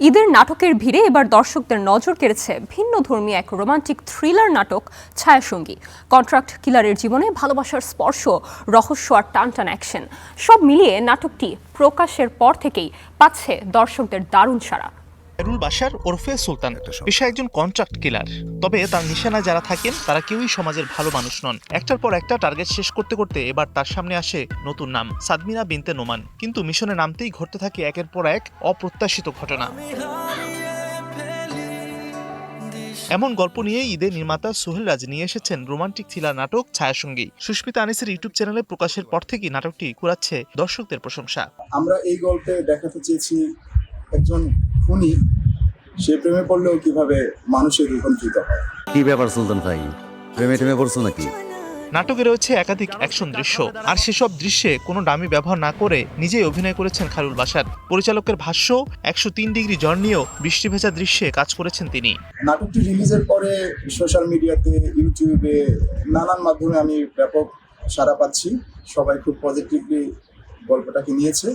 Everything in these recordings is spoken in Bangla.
ঈদের নাটকের ভিড়ে এবার দর্শকদের নজর কেড়েছে ভিন্নধর্মী এক রোমান্টিক থ্রিলার নাটক ছায়াসঙ্গী। কন্ট্রাক্ট কিলারের জীবনে ভালোবাসার স্পর্শ, রহস্য আর টানটান অ্যাকশন সব মিলিয়ে নাটকটি প্রকাশের পর থেকেই পাচ্ছে দর্শকদের দারুণ সাড়া। খায়রুল বাশার ওরফে সুলতান পেশায় একজন কন্ট্রাক্ট কিলার। তবে তার নিশানায় যারা থাকেন তারা কেউই সমাজের ভালো মানুষ নন। একটার পর একটা টার্গেট শেষ করতে করতে এবার তার সামনে আসে নতুন নাম, সাদমিনা বিনতে নোমান। কিন্তু মিশনে নামতেই ঘটতে থাকে একের পর এক অপ্রত্যাশিত ঘটনা। এমন গল্প নিয়ে ঈদে নির্মাতা সোহেল রাজ নিয়ে এসেছেন রোমান্টিক থ্রিলার নাটক ছায়াসঙ্গী। সুস্মিতা আনিসের ইউটিউব চ্যানেলে প্রকাশের পর থেকেই নাটকটি কুড়াচ্ছে দর্শকদের প্রশংসা। আমরা এই গল্পে দেখাতে চেয়েছি একজন খুনি, সে প্রেমে পড়লেও কিভাবে মানুষের রূপান্তরিত হয়। কি ব্যাপার সুলতান ভাই, প্রেমে টেমে পড়ছো নাকি? নাটকে রয়েছে একাধিক অ্যাকশন দৃশ্য, আর সেসব দৃশ্যে কোনো ডামি ব্যবহার না করে নিজেই অভিনয় করেছেন খায়রুল বাশার। পরিচালকের ভাষ্য, 103 ডিগ্রি জ্বর নিয়েও বৃষ্টি ভেজা দৃশ্যে কাজ করেছেন তিনি। নাটকটি রিলিজের পরে সোশ্যাল মিডিয়াতে, ইউটিউবে, নানান মাধ্যমে আমি ব্যাপক সাড়া পাচ্ছি। সবাই খুব পজিটিভলি গল্পটাকে নিয়েছে।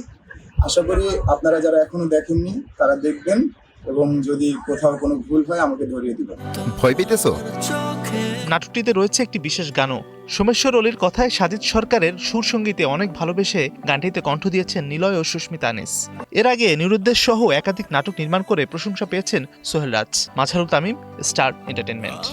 আশা করি আপনারা যারা এখনো দেখেননি তারা দেখবেন, এবং যদি কোথাও কোনো ভুল হয় আমাকে ধরিয়ে দিবেন। ভয় পেতেছো? নাটকটিতে রয়েছে একটি বিশেষ গানও। সোমেশ্বর অলির কথায় সাজিদ সরকারের সুর সঙ্গীতে অনেক ভালোবেসে গানটিতে কণ্ঠ দিয়েছেন নিলয় ও সুস্মিতা আনিস। এর আগে নিরুদ্দেশ সহ একাধিক নাটক নির্মাণ করে প্রশংসা পেয়েছেন সোহেল রাজ। Majharul Tamim, star entertainment.